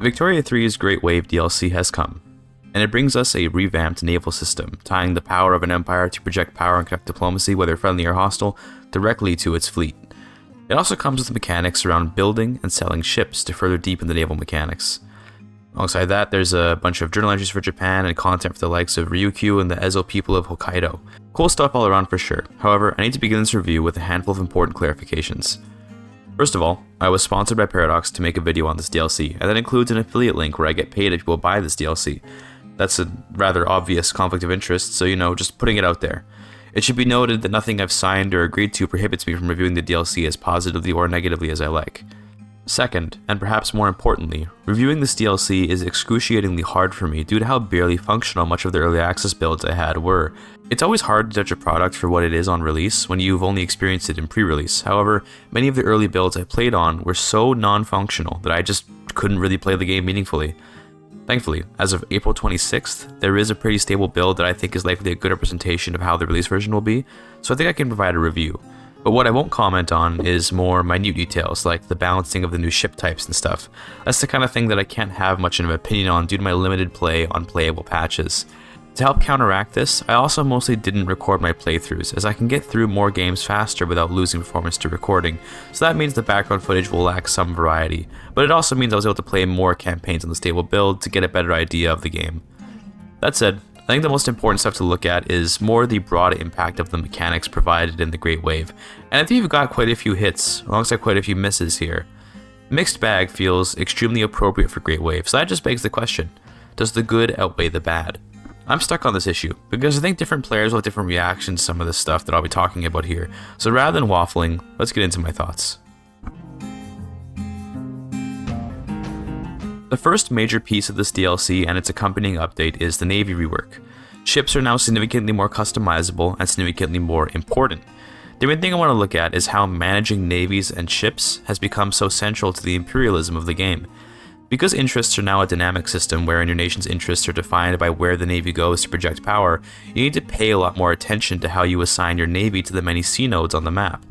Victoria 3's Great Wave DLC has come, and it brings us a revamped naval system, tying the power of an empire to project power and conduct diplomacy, whether friendly or hostile, directly to its fleet. It also comes with mechanics around building and selling ships to further deepen the naval mechanics. Alongside that, there's a bunch of journal entries for Japan and content for the likes of Ryukyu and the Ezo people of Hokkaido. Cool stuff all around for sure. However, I need to begin this review with a handful of important clarifications. First of all, I was sponsored by Paradox to make a video on this DLC, and that includes an affiliate link where I get paid if people buy this DLC. That's a rather obvious conflict of interest, so just putting it out there. It should be noted that nothing I've signed or agreed to prohibits me from reviewing the DLC as positively or negatively as I like. Second, and perhaps more importantly, reviewing this DLC is excruciatingly hard for me due to how barely functional much of the early access builds I had were. It's always hard to judge a product for what it is on release when you've only experienced it in pre-release. However, many of the early builds I played on were so non-functional that I just couldn't really play the game meaningfully. Thankfully, as of April 26th, there is a pretty stable build that I think is likely a good representation of how the release version will be, so I think I can provide a review. But what I won't comment on is more minute details, like the balancing of the new ship types and stuff. That's the kind of thing that I can't have much of an opinion on due to my limited play on playable patches. To help counteract this, I also mostly didn't record my playthroughs, as I can get through more games faster without losing performance to recording, so that means the background footage will lack some variety, but it also means I was able to play more campaigns on the stable build to get a better idea of the game. That said, I think the most important stuff to look at is more the broad impact of the mechanics provided in the Great Wave, and I think you've got quite a few hits, alongside quite a few misses here. Mixed Bag feels extremely appropriate for Great Wave, so that just begs the question, does the good outweigh the bad? I'm stuck on this issue, because I think different players will have different reactions to some of the stuff that I'll be talking about here, so rather than waffling, let's get into my thoughts. The first major piece of this DLC and its accompanying update is the Navy Rework. Ships are now significantly more customizable and significantly more important. The main thing I want to look at is how managing navies and ships has become so central to the imperialism of the game. Because interests are now a dynamic system wherein your nation's interests are defined by where the navy goes to project power, you need to pay a lot more attention to how you assign your navy to the many sea nodes on the map.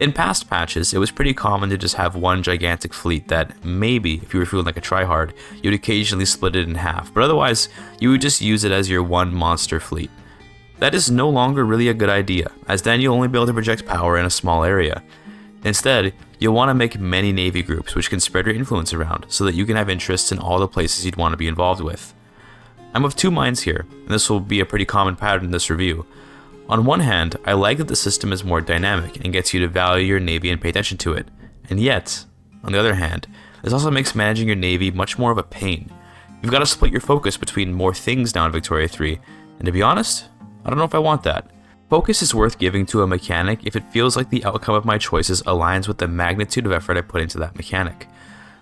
In past patches, it was pretty common to just have one gigantic fleet that maybe, if you were feeling like a tryhard, you'd occasionally split it in half, but otherwise, you would just use it as your one monster fleet. That is no longer really a good idea, as then you'll only be able to project power in a small area. Instead, you'll want to make many navy groups which can spread your influence around, so that you can have interests in all the places you'd want to be involved with. I'm of two minds here, and this will be a pretty common pattern in this review. On one hand, I like that the system is more dynamic and gets you to value your navy and pay attention to it, and yet, on the other hand, this also makes managing your navy much more of a pain. You've got to split your focus between more things now in Victoria 3, and to be honest, I don't know if I want that. Focus is worth giving to a mechanic if it feels like the outcome of my choices aligns with the magnitude of effort I put into that mechanic.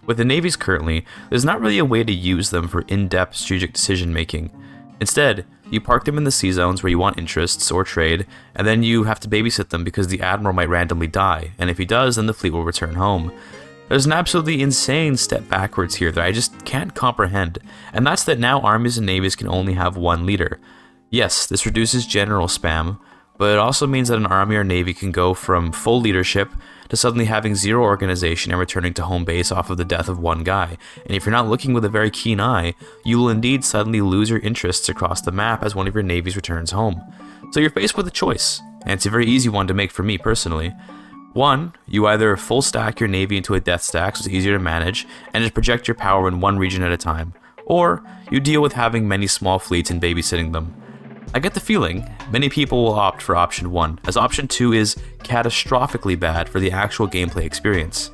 With the navies currently, there's not really a way to use them for in-depth strategic decision making. Instead, you park them in the sea zones where you want interests or trade, and then you have to babysit them because the admiral might randomly die, and if he does, then the fleet will return home. There's an absolutely insane step backwards here that I just can't comprehend, and that's that now armies and navies can only have one leader. Yes, this reduces general spam, but it also means that an army or navy can go from full leadership to suddenly having zero organization and returning to home base off of the death of one guy, and if you're not looking with a very keen eye, you will indeed suddenly lose your interests across the map as one of your navies returns home. So you're faced with a choice, and it's a very easy one to make for me personally. One, you either full stack your navy into a death stack so it's easier to manage, and just project your power in one region at a time, or you deal with having many small fleets and babysitting them. I get the feeling many people will opt for option 1, as option 2 is catastrophically bad for the actual gameplay experience.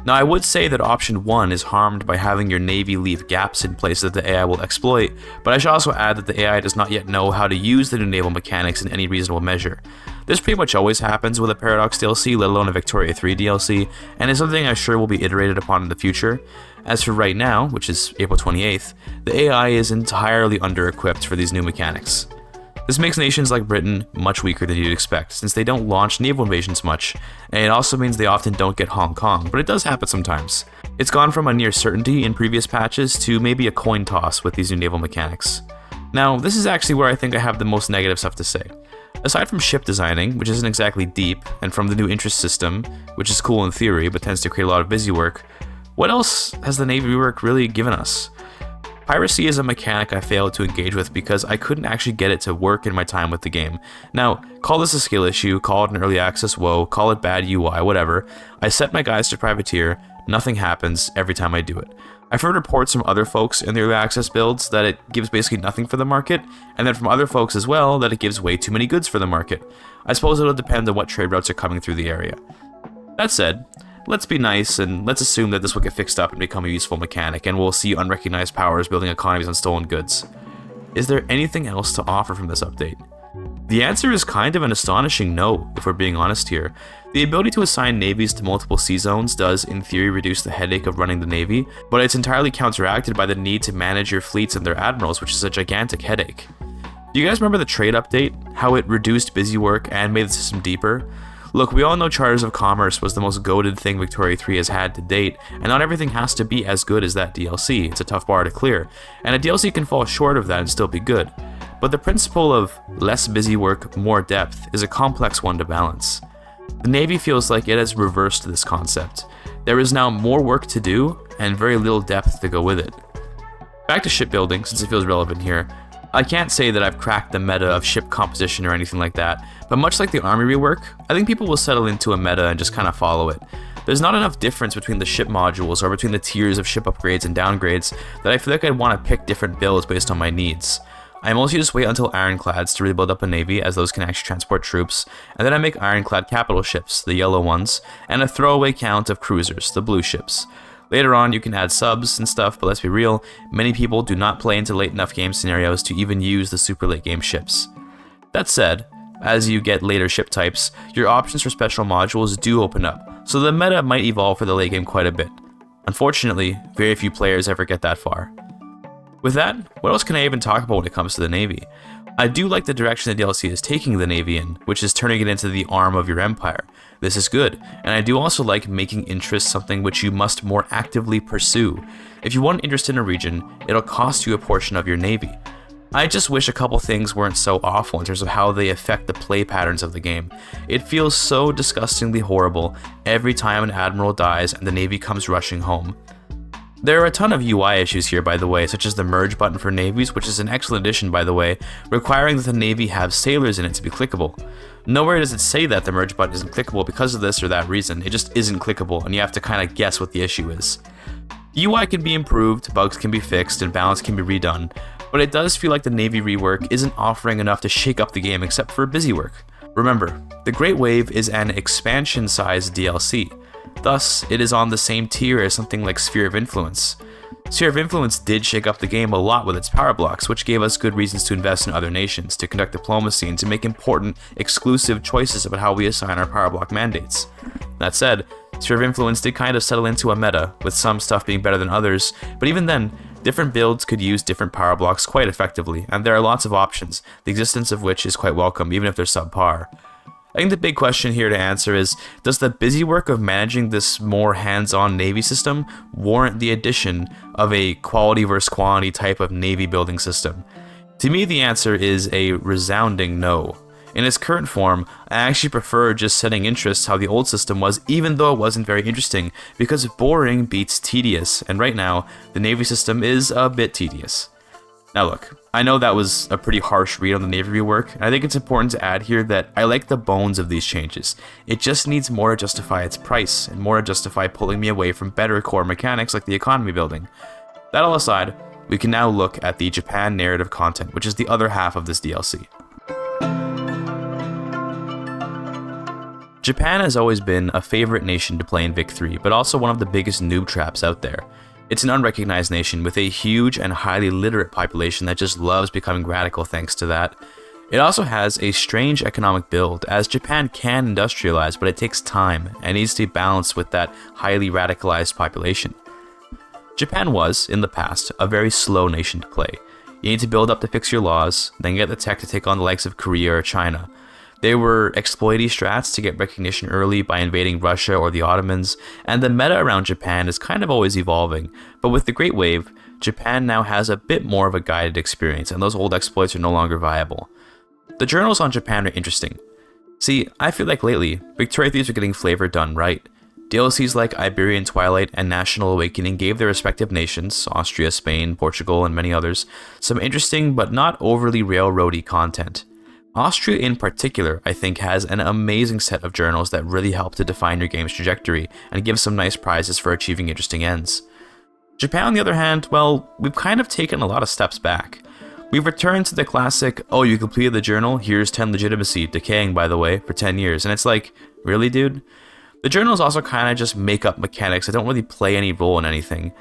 Now I would say that option 1 is harmed by having your navy leave gaps in places that the AI will exploit, but I should also add that the AI does not yet know how to use the new naval mechanics in any reasonable measure. This pretty much always happens with a Paradox DLC, let alone a Victoria 3 DLC, and is something I'm sure will be iterated upon in the future. As for right now, which is April 28th, the AI is entirely under-equipped for these new mechanics. This makes nations like Britain much weaker than you'd expect, since they don't launch naval invasions much, and it also means they often don't get Hong Kong, but it does happen sometimes. It's gone from a near certainty in previous patches to maybe a coin toss with these new naval mechanics. Now, this is actually where I think I have the most negative stuff to say. Aside from ship designing, which isn't exactly deep, and from the new interest system, which is cool in theory but tends to create a lot of busy work, What else has the Navy Rework really given us? Piracy is a mechanic I failed to engage with because I couldn't actually get it to work in my time with the game. Now, call this a skill issue, call it an early access woe, call it bad UI, whatever. I set my guys to privateer, nothing happens every time I do it. I've heard reports from other folks in the early access builds that it gives basically nothing for the market, and then from other folks as well that it gives way too many goods for the market. I suppose it'll depend on what trade routes are coming through the area. That said, let's be nice and let's assume that this will get fixed up and become a useful mechanic, and we'll see unrecognized powers building economies on stolen goods. Is there anything else to offer from this update? The answer is kind of an astonishing no, if we're being honest here. The ability to assign navies to multiple sea zones does, in theory, reduce the headache of running the navy, but it's entirely counteracted by the need to manage your fleets and their admirals, which is a gigantic headache. Do you guys remember the trade update? How it reduced busy work and made the system deeper? Look, we all know Charters of Commerce was the most goated thing Victoria 3 has had to date, and not everything has to be as good as that DLC. It's a tough bar to clear, and a DLC can fall short of that and still be good. But the principle of less busy work, more depth is a complex one to balance. The Navy feels like it has reversed this concept. There is now more work to do, and very little depth to go with it. Back to shipbuilding, since it feels relevant here. I can't say that I've cracked the meta of ship composition or anything like that, but much like the Army rework, I think people will settle into a meta and just kind of follow it. There's not enough difference between the ship modules or between the tiers of ship upgrades and downgrades that I feel like I'd want to pick different builds based on my needs. I mostly just wait until ironclads to really build up a navy, as those can actually transport troops, and then I make ironclad capital ships, the yellow ones, and a throwaway count of cruisers, the blue ships. Later on, you can add subs and stuff, but let's be real, many people do not play into late enough game scenarios to even use the super late game ships. That said, as you get later ship types, your options for special modules do open up, so the meta might evolve for the late game quite a bit. Unfortunately, very few players ever get that far. With that, what else can I even talk about when it comes to the Navy? I do like the direction the DLC is taking the Navy in, which is turning it into the arm of your empire. This is good, and I do also like making interest something which you must more actively pursue. If you want interest in a region, it'll cost you a portion of your Navy. I just wish a couple things weren't so awful in terms of how they affect the play patterns of the game. It feels so disgustingly horrible every time an admiral dies and the Navy comes rushing home. There are a ton of UI issues here, by the way, such as the merge button for navies, which is an excellent addition, by the way, requiring that the navy have sailors in it to be clickable. Nowhere does it say that the merge button isn't clickable because of this or that reason. It just isn't clickable, and you have to kind of guess what the issue is. UI can be improved, bugs can be fixed, and balance can be redone, but it does feel like the Navy Rework isn't offering enough to shake up the game except for busy work. Remember, the Great Wave is an expansion-sized DLC. Thus, it is on the same tier as something like Sphere of Influence. Sphere of Influence did shake up the game a lot with its power blocks, which gave us good reasons to invest in other nations, to conduct diplomacy, and to make important, exclusive choices about how we assign our power block mandates. That said, Sphere of Influence did kind of settle into a meta, with some stuff being better than others, but even then, different builds could use different power blocks quite effectively, and there are lots of options, the existence of which is quite welcome, even if they're subpar. I think the big question here to answer is, does the busy work of managing this more hands-on Navy system warrant the addition of a quality versus quantity type of Navy building system? To me, the answer is a resounding no. In its current form, I actually prefer just setting interests how the old system was, even though it wasn't very interesting, because boring beats tedious, and right now, the Navy system is a bit tedious. Now look, I know that was a pretty harsh read on the Navy rework, and I think it's important to add here that I like the bones of these changes. It just needs more to justify its price, and more to justify pulling me away from better core mechanics like the economy building. That all aside, we can now look at the Japan narrative content, which is the other half of this DLC. Japan has always been a favorite nation to play in Vic 3, but also one of the biggest noob traps out there. It's an unrecognized nation with a huge and highly literate population that just loves becoming radical thanks to that. It also has a strange economic build, as Japan can industrialize, but it takes time and needs to be balanced with that highly radicalized population. Japan was, in the past, a very slow nation to play. You need to build up to fix your laws, then get the tech to take on the likes of Korea or China. They were exploity strats to get recognition early by invading Russia or the Ottomans, and the meta around Japan is kind of always evolving, but with the Great Wave, Japan now has a bit more of a guided experience, and those old exploits are no longer viable. The journals on Japan are interesting. See, I feel like lately, Victoria 3s are getting flavor done right. DLCs like Iberian Twilight and National Awakening gave their respective nations, Austria, Spain, Portugal, and many others, some interesting but not overly railroady content. Austria in particular, I think, has an amazing set of journals that really help to define your game's trajectory and give some nice prizes for achieving interesting ends. Japan, on the other hand, well, we've kind of taken a lot of steps back. We've returned to the classic, oh, you completed the journal, here's 10 legitimacy, decaying by the way, for 10 years, and it's like, really dude? The journals also kind of just make up mechanics that don't really play any role in anything.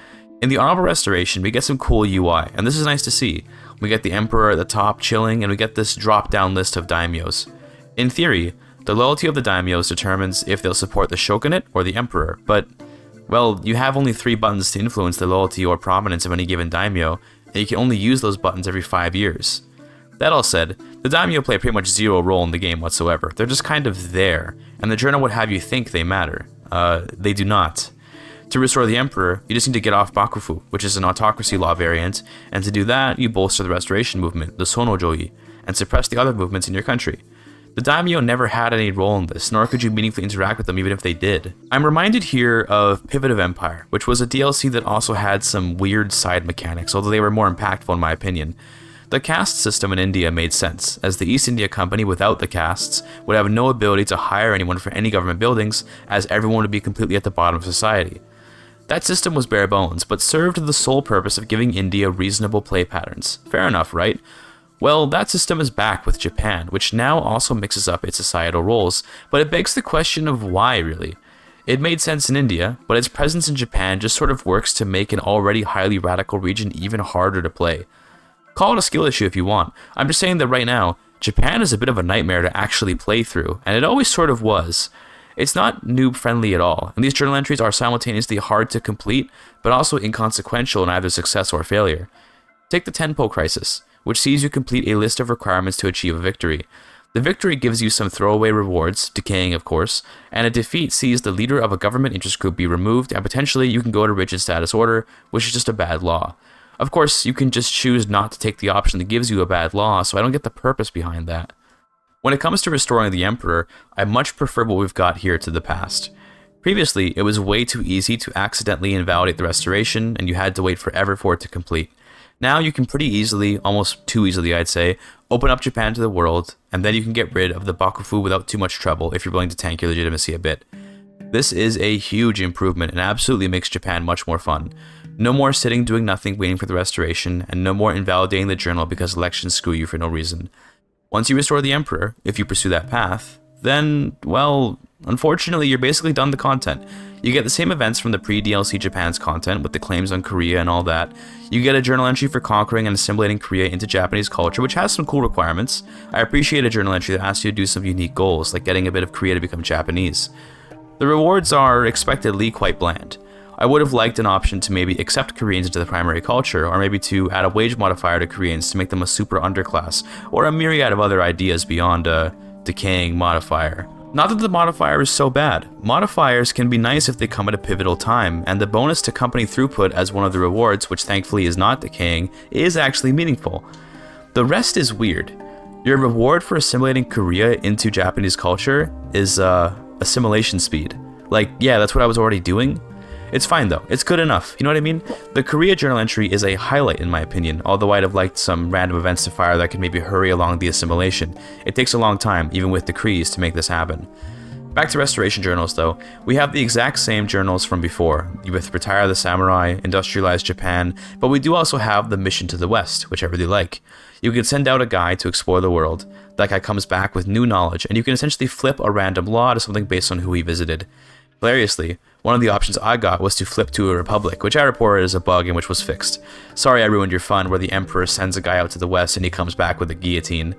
In the Honorable Restoration, we get some cool UI, and this is nice to see. We get the Emperor at the top chilling, and we get this drop-down list of daimyos. In theory, the loyalty of the daimyos determines if they'll support the shogunate or the Emperor, but, well, you have only 3 buttons to influence the loyalty or prominence of any given daimyo, and you can only use those buttons every 5 years. That all said, the daimyo play pretty much zero role in the game whatsoever. They're just kind of there, and the journal would have you think they matter. They do not. To restore the Emperor, you just need to get off Bakufu, which is an autocracy law variant, and to do that, you bolster the restoration movement, the Sonojoi, and suppress the other movements in your country. The daimyo never had any role in this, nor could you meaningfully interact with them even if they did. I'm reminded here of Pivot of Empire, which was a DLC that also had some weird side mechanics, although they were more impactful in my opinion. The caste system in India made sense, as the East India Company without the castes would have no ability to hire anyone for any government buildings, as everyone would be completely at the bottom of society. That system was bare bones, but served the sole purpose of giving India reasonable play patterns. Fair enough, right? Well, that system is back with Japan, which now also mixes up its societal roles, but it begs the question of why, really. It made sense in India, but its presence in Japan just sort of works to make an already highly radical region even harder to play. Call it a skill issue if you want. I'm just saying that right now, Japan is a bit of a nightmare to actually play through, and it always sort of was. It's not noob-friendly at all, and these journal entries are simultaneously hard to complete, but also inconsequential in either success or failure. Take the Tenpo Crisis, which sees you complete a list of requirements to achieve a victory. The victory gives you some throwaway rewards, decaying of course, and a defeat sees the leader of a government interest group be removed, and potentially you can go to rigid status order, which is just a bad law. Of course, you can just choose not to take the option that gives you a bad law, so I don't get the purpose behind that. When it comes to restoring the Emperor, I much prefer what we've got here to the past. Previously, it was way too easy to accidentally invalidate the restoration, and you had to wait forever for it to complete. Now you can pretty easily, almost too easily I'd say, open up Japan to the world, and then you can get rid of the Bakufu without too much trouble if you're willing to tank your legitimacy a bit. This is a huge improvement and absolutely makes Japan much more fun. No more sitting doing nothing waiting for the restoration, and no more invalidating the journal because elections screw you for no reason. Once you restore the Emperor, if you pursue that path, then, well, unfortunately you're basically done the content. You get the same events from the pre-DLC Japan's content with the claims on Korea and all that. You get a journal entry for conquering and assimilating Korea into Japanese culture, which has some cool requirements. I appreciate a journal entry that asks you to do some unique goals, like getting a bit of Korea to become Japanese. The rewards are expectedly quite bland. I would have liked an option to maybe accept Koreans into the primary culture, or maybe to add a wage modifier to Koreans to make them a super underclass, or a myriad of other ideas beyond a decaying modifier. Not that the modifier is so bad. Modifiers can be nice if they come at a pivotal time, and the bonus to company throughput as one of the rewards, which thankfully is not decaying, is actually meaningful. The rest is weird. Your reward for assimilating Korea into Japanese culture is assimilation speed. Like, yeah, that's what I was already doing. It's fine though, it's good enough, you know what I mean? The Korea journal entry is a highlight in my opinion, although I'd have liked some random events to fire that could maybe hurry along the assimilation. It takes a long time, even with decrees, to make this happen. Back to restoration journals though, we have the exact same journals from before, with Retire the Samurai, Industrialize Japan, but we do also have the Mission to the West, which I really like. You can send out a guy to explore the world. That guy comes back with new knowledge, and you can essentially flip a random law to something based on who he visited. Hilariously, one of the options I got was to flip to a republic, which I reported as a bug and which was fixed. Sorry I ruined your fun, where the Emperor sends a guy out to the west and he comes back with a guillotine.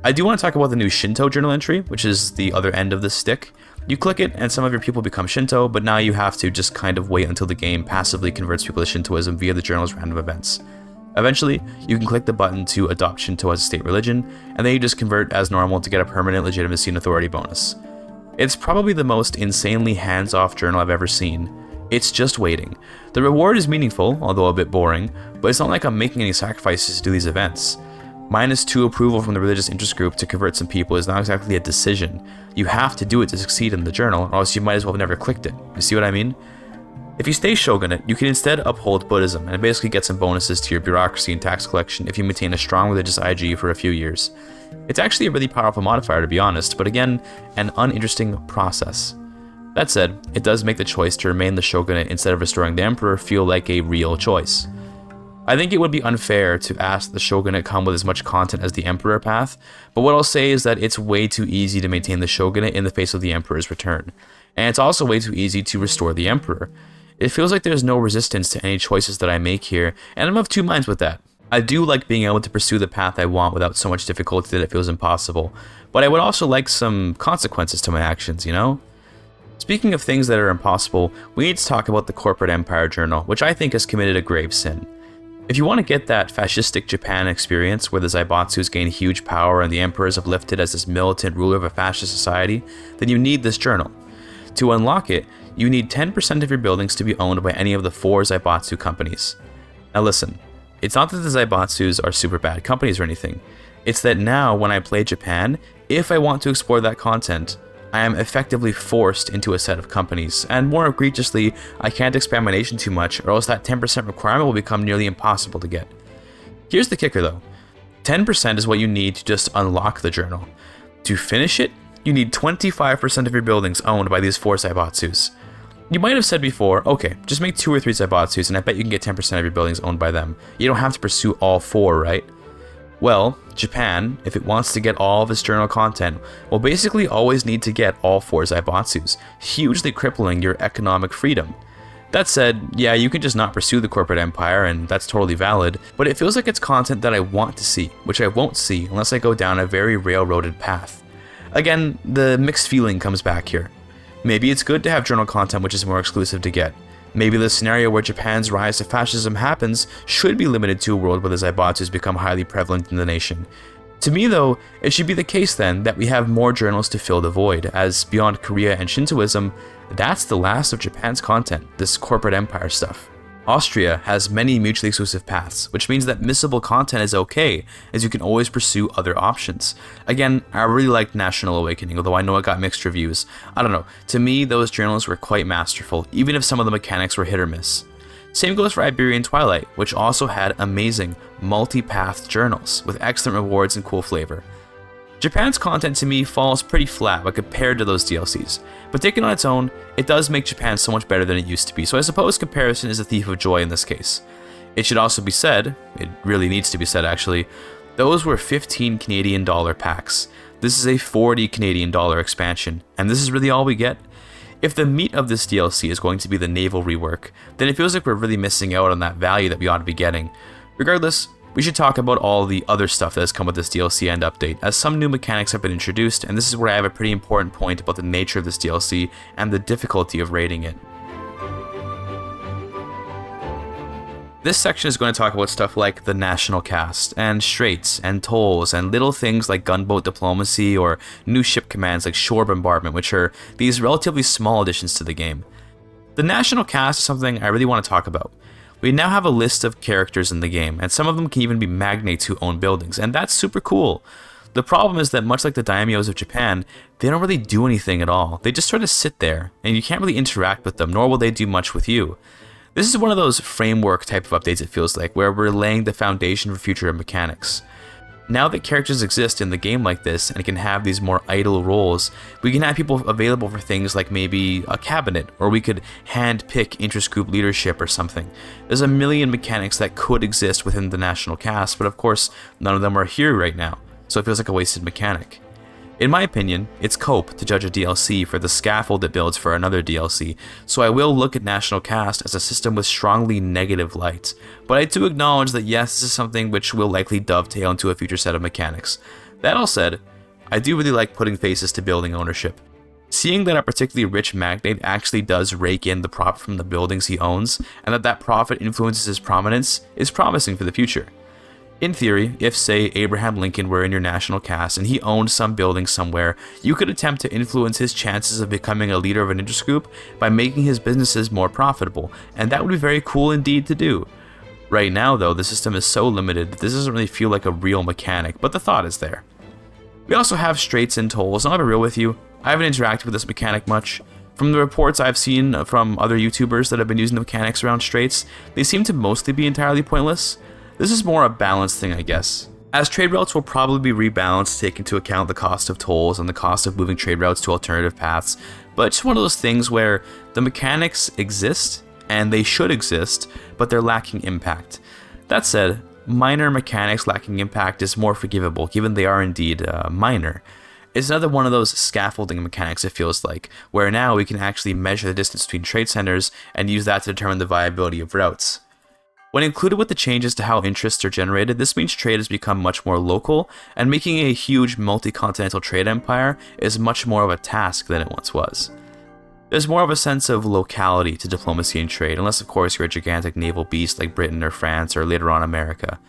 I do want to talk about the new Shinto journal entry, which is the other end of this stick. You click it and some of your people become Shinto, but now you have to just kind of wait until the game passively converts people to Shintoism via the journal's random events. Eventually, you can click the button to adopt Shinto as a state religion, and then you just convert as normal to get a permanent legitimacy and authority bonus. It's probably the most insanely hands-off journal I've ever seen. It's just waiting. The reward is meaningful, although a bit boring, but it's not like I'm making any sacrifices to do these events. -2 approval from the religious interest group to convert some people is not exactly a decision. You have to do it to succeed in the journal, or else you might as well have never clicked it. You see what I mean? If you stay shogunate, you can instead uphold Buddhism and basically get some bonuses to your bureaucracy and tax collection if you maintain a strong religious IG for a few years. It's actually a really powerful modifier, to be honest, but again, an uninteresting process. That said, it does make the choice to remain the shogunate instead of restoring the emperor feel like a real choice. I think it would be unfair to ask the shogunate come with as much content as the emperor path, but what I'll say is that it's way too easy to maintain the shogunate in the face of the emperor's return, and it's also way too easy to restore the emperor. It feels like there's no resistance to any choices that I make here, and I'm of two minds with that. I do like being able to pursue the path I want without so much difficulty that it feels impossible, but I would also like some consequences to my actions, you know? Speaking of things that are impossible, we need to talk about the Corporate Empire Journal, which I think has committed a grave sin. If you want to get that fascistic Japan experience where the Zaibatsus gain huge power and the emperor is uplifted as this militant ruler of a fascist society, then you need this journal. To unlock it, you need 10% of your buildings to be owned by any of the 4 Zaibatsu companies. Now listen, it's not that the Zaibatsus are super bad companies or anything. It's that now when I play Japan, if I want to explore that content, I am effectively forced into a set of companies, and more egregiously, I can't expand my nation too much or else that 10% requirement will become nearly impossible to get. Here's the kicker though, 10% is what you need to just unlock the journal. To finish it, you need 25% of your buildings owned by these 4 Zaibatsus. You might have said before, okay, just make 2 or 3 Zaibatsus and I bet you can get 10% of your buildings owned by them. You don't have to pursue all 4, right? Well, Japan, if it wants to get all of its journal content, will basically always need to get all 4 Zaibatsus, hugely crippling your economic freedom. That said, yeah, you can just not pursue the corporate empire, and that's totally valid, but it feels like it's content that I want to see, which I won't see unless I go down a very railroaded path. Again, the mixed feeling comes back here. Maybe it's good to have journal content which is more exclusive to get. Maybe the scenario where Japan's rise to fascism happens should be limited to a world where the Zaibatsus become highly prevalent in the nation. To me though, it should be the case then that we have more journals to fill the void, as beyond Korea and Shintoism, that's the last of Japan's content, this corporate empire stuff. Austria has many mutually exclusive paths, which means that missable content is okay, as you can always pursue other options. Again, I really liked National Awakening, although I know it got mixed reviews. I don't know, to me those journals were quite masterful, even if some of the mechanics were hit or miss. Same goes for Iberian Twilight, which also had amazing, multi-path journals, with excellent rewards and cool flavor. Japan's content to me falls pretty flat when compared to those DLCs, but taken on its own, it does make Japan so much better than it used to be, so I suppose comparison is a thief of joy in this case. It should also be said, it really needs to be said actually, those were 15 Canadian dollar packs. This is a 40 Canadian dollar expansion, and this is really all we get. If the meat of this DLC is going to be the naval rework, then it feels like we're really missing out on that value that we ought to be getting. Regardless, we should talk about all the other stuff that has come with this DLC and update, as some new mechanics have been introduced, and this is where I have a pretty important point about the nature of this DLC and the difficulty of raiding it. This section is going to talk about stuff like the national cast, and straits, and tolls, and little things like gunboat diplomacy or new ship commands like shore bombardment, which are these relatively small additions to the game. The national cast is something I really want to talk about. We now have a list of characters in the game, and some of them can even be magnates who own buildings, and that's super cool. The problem is that much like the daimyos of Japan, they don't really do anything at all. They just sort of sit there, and you can't really interact with them, nor will they do much with you. This is one of those framework type of updates it feels like, where we're laying the foundation for future mechanics. Now that characters exist in the game like this and can have these more idle roles, we can have people available for things like maybe a cabinet, or we could hand-pick interest group leadership or something. There's a million mechanics that could exist within the national cast, but of course none of them are here right now, so it feels like a wasted mechanic. In my opinion, it's cope to judge a DLC for the scaffold it builds for another DLC, so I will look at National Cast as a system with strongly negative light, but I do acknowledge that yes, this is something which will likely dovetail into a future set of mechanics. That all said, I do really like putting faces to building ownership. Seeing that a particularly rich magnate actually does rake in the profit from the buildings he owns, and that profit influences his prominence, is promising for the future. In theory, if say Abraham Lincoln were in your national cast and he owned some building somewhere, you could attempt to influence his chances of becoming a leader of an interest group by making his businesses more profitable, and that would be very cool indeed to do. Right now though, the system is so limited that this doesn't really feel like a real mechanic, but the thought is there. We also have straits and tolls, and I'll be real with you, I haven't interacted with this mechanic much. From the reports I've seen from other YouTubers that have been using the mechanics around straits, they seem to mostly be entirely pointless. This is more a balance thing, I guess. As trade routes will probably be rebalanced to take into account the cost of tolls and the cost of moving trade routes to alternative paths, but it's one of those things where the mechanics exist, and they should exist, but they're lacking impact. That said, minor mechanics lacking impact is more forgivable, given they are indeed minor. It's another one of those scaffolding mechanics, it feels like, where now we can actually measure the distance between trade centers and use that to determine the viability of routes. When included with the changes to how interests are generated, this means trade has become much more local, and making a huge multi-continental trade empire is much more of a task than it once was. There's more of a sense of locality to diplomacy and trade, unless of course you're a gigantic naval beast like Britain or France or later on America.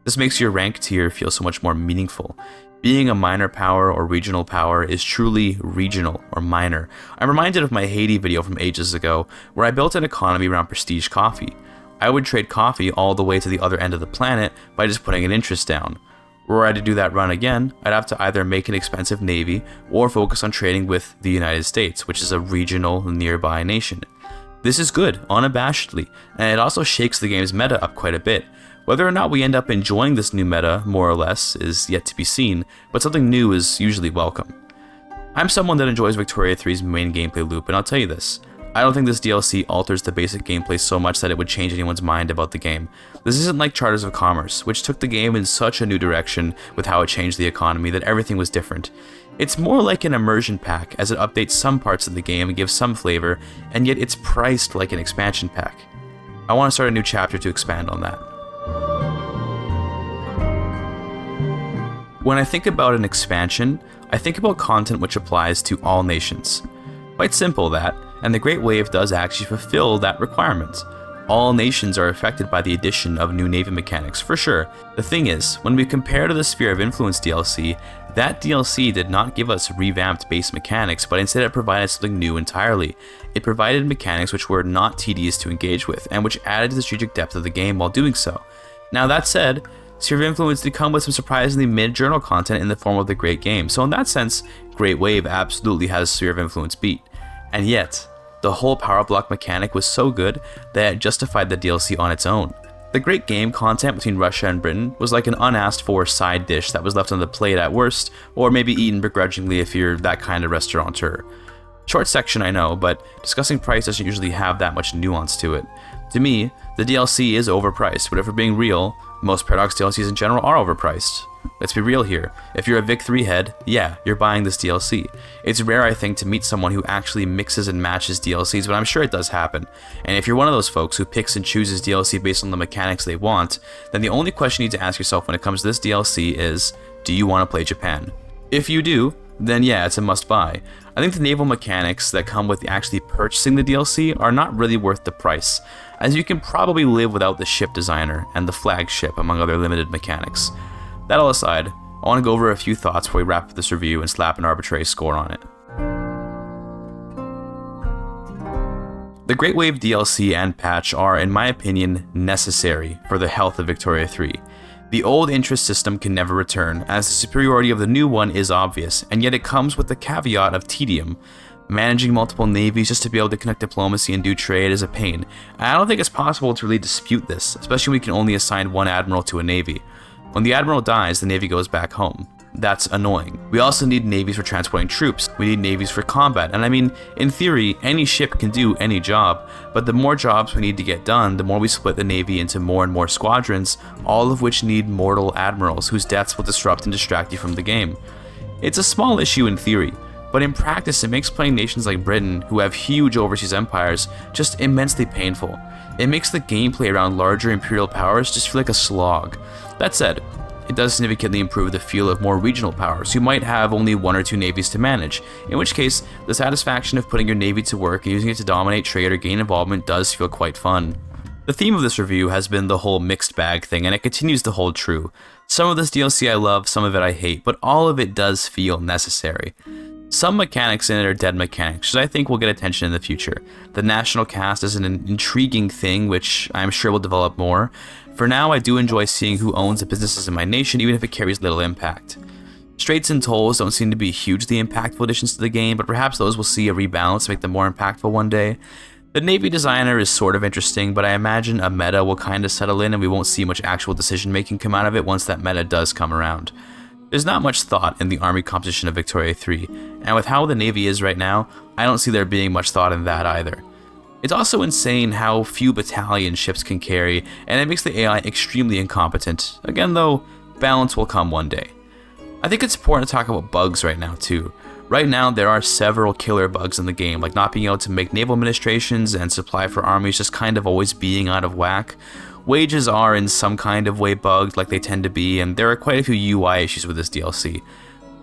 This makes your rank tier feel so much more meaningful. Being a minor power or regional power is truly regional or minor. I'm reminded of my Haiti video from ages ago, where I built an economy around prestige coffee. I would trade coffee all the way to the other end of the planet by just putting an interest down. Were I to do that run again, I'd have to either make an expensive navy or focus on trading with the United States, which is a regional nearby nation. This is good, unabashedly, and it also shakes the game's meta up quite a bit. Whether or not we end up enjoying this new meta, more or less, is yet to be seen, but something new is usually welcome. I'm someone that enjoys Victoria 3's main gameplay loop, and I'll tell you this. I don't think this DLC alters the basic gameplay so much that it would change anyone's mind about the game. This isn't like Charters of Commerce, which took the game in such a new direction with how it changed the economy that everything was different. It's more like an immersion pack, as it updates some parts of the game and gives some flavor, and yet it's priced like an expansion pack. I want to start a new chapter to expand on that. When I think about an expansion, I think about content which applies to all nations. Quite simple that, and the Great Wave does actually fulfill that requirement. All nations are affected by the addition of new Navy mechanics, for sure. The thing is, when we compare to the Sphere of Influence DLC, that DLC did not give us revamped base mechanics, but instead it provided something new entirely. It provided mechanics which were not tedious to engage with, and which added to the strategic depth of the game while doing so. Now that said, Sphere of Influence did come with some surprisingly mid-journal content in the form of the Great Game, so in that sense, Great Wave absolutely has Sphere of Influence beat. And yet, the whole power block mechanic was so good that it justified the DLC on its own. The Great Game content between Russia and Britain was like an unasked for side dish that was left on the plate at worst, or maybe eaten begrudgingly if you're that kind of restaurateur. Short section, I know, but discussing price doesn't usually have that much nuance to it. To me, the DLC is overpriced, but if we're being real, most Paradox DLCs in general are overpriced. Let's be real here. If you're a Vic 3 head, yeah, you're buying this DLC. It's rare, I think, to meet someone who actually mixes and matches DLCs, but I'm sure it does happen. And if you're one of those folks who picks and chooses DLC based on the mechanics they want, then the only question you need to ask yourself when it comes to this DLC is, do you want to play Japan? If you do, then yeah, it's a must-buy. I think the naval mechanics that come with actually purchasing the DLC are not really worth the price, as you can probably live without the ship designer and the flagship, among other limited mechanics. That all aside, I want to go over a few thoughts before we wrap up this review and slap an arbitrary score on it. The Great Wave DLC and patch are, in my opinion, necessary for the health of Victoria 3. The old interest system can never return, as the superiority of the new one is obvious, and yet it comes with the caveat of tedium. Managing multiple navies just to be able to connect diplomacy and do trade is a pain. I don't think it's possible to really dispute this, especially when we can only assign one admiral to a navy. When the admiral dies, the navy goes back home. That's annoying. We also need navies for transporting troops. We need navies for combat. And I mean, in theory, any ship can do any job, but the more jobs we need to get done, the more we split the navy into more and more squadrons, all of which need mortal admirals whose deaths will disrupt and distract you from the game. It's a small issue in theory, but in practice it makes playing nations like Britain, who have huge overseas empires, just immensely painful. It makes the gameplay around larger imperial powers just feel like a slog. That said, it does significantly improve the feel of more regional powers who might have only one or two navies to manage, in which case, the satisfaction of putting your navy to work and using it to dominate trade or gain involvement does feel quite fun. The theme of this review has been the whole mixed bag thing, and it continues to hold true. Some of this DLC I love, some of it I hate, but all of it does feel necessary. Some mechanics in it are dead mechanics, which I think will get attention in the future. The national cast is an intriguing thing, which I'm sure will develop more. For now, I do enjoy seeing who owns the businesses in my nation, even if it carries little impact. Straits and tolls don't seem to be hugely impactful additions to the game, but perhaps those will see a rebalance to make them more impactful one day. The Navy designer is sort of interesting, but I imagine a meta will kind of settle in and we won't see much actual decision making come out of it once that meta does come around. There's not much thought in the Army composition of Victoria 3, and with how the Navy is right now, I don't see there being much thought in that either. It's also insane how few battalion ships can carry, and it makes the AI extremely incompetent. Again though, balance will come one day. I think it's important to talk about bugs right now too. Right now, there are several killer bugs in the game, like not being able to make naval administrations and supply for armies just kind of always being out of whack. Wages are in some kind of way bugged like they tend to be, and there are quite a few UI issues with this DLC.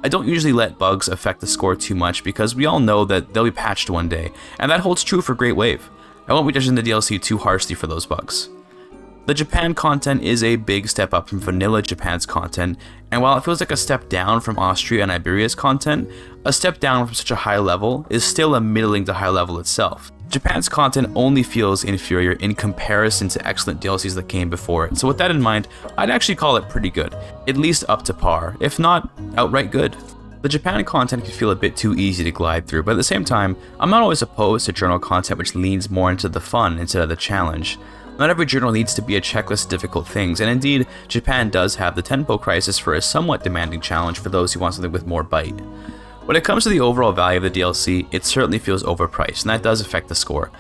I don't usually let bugs affect the score too much because we all know that they'll be patched one day, and that holds true for Great Wave. I won't be judging the DLC too harshly for those bugs. The Japan content is a big step up from vanilla Japan's content, and while it feels like a step down from Austria and Iberia's content, a step down from such a high level is still a middling to high level itself. Japan's content only feels inferior in comparison to excellent DLCs that came before it, so with that in mind, I'd actually call it pretty good, at least up to par, if not outright good. The Japan content can feel a bit too easy to glide through, but at the same time, I'm not always opposed to journal content which leans more into the fun instead of the challenge. Not every journal needs to be a checklist of difficult things, and indeed, Japan does have the Tempo Crisis for a somewhat demanding challenge for those who want something with more bite. When it comes to the overall value of the DLC, it certainly feels overpriced, and that does affect the score.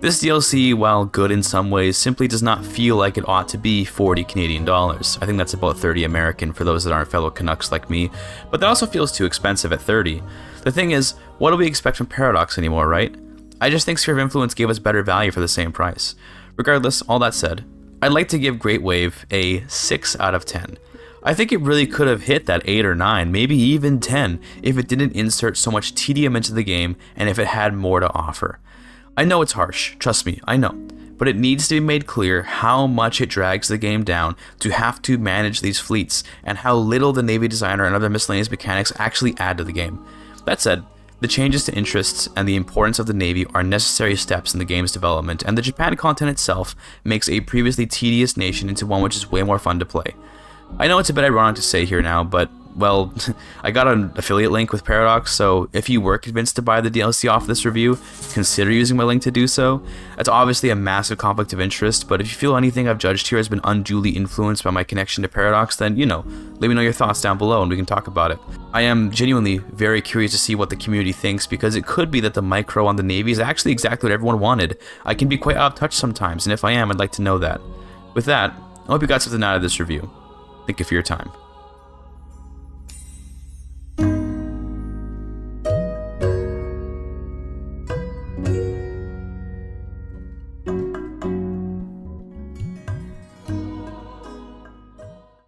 This DLC, while good in some ways, simply does not feel like it ought to be 40 Canadian dollars. I think that's about 30 American for those that aren't fellow Canucks like me, but that also feels too expensive at 30. The thing is, what do we expect from Paradox anymore, right? I just think Sphere of Influence gave us better value for the same price. Regardless, all that said, I'd like to give Great Wave a 6 out of 10. I think it really could have hit that 8 or 9, maybe even 10, if it didn't insert so much tedium into the game and if it had more to offer. I know it's harsh, trust me, I know, but it needs to be made clear how much it drags the game down to have to manage these fleets and how little the Navy designer and other miscellaneous mechanics actually add to the game. That said, the changes to interests and the importance of the Navy are necessary steps in the game's development, and the Japan content itself makes a previously tedious nation into one which is way more fun to play. I know it's a bit ironic to say here now, but, well, I got an affiliate link with Paradox, so if you were convinced to buy the DLC off this review, consider using my link to do so. That's obviously a massive conflict of interest, but if you feel anything I've judged here has been unduly influenced by my connection to Paradox, then, let me know your thoughts down below and we can talk about it. I am genuinely very curious to see what the community thinks, because it could be that the micro on the Navy is actually exactly what everyone wanted. I can be quite out of touch sometimes, and if I am, I'd like to know that. With that, I hope you got something out of this review. Thank you for your time.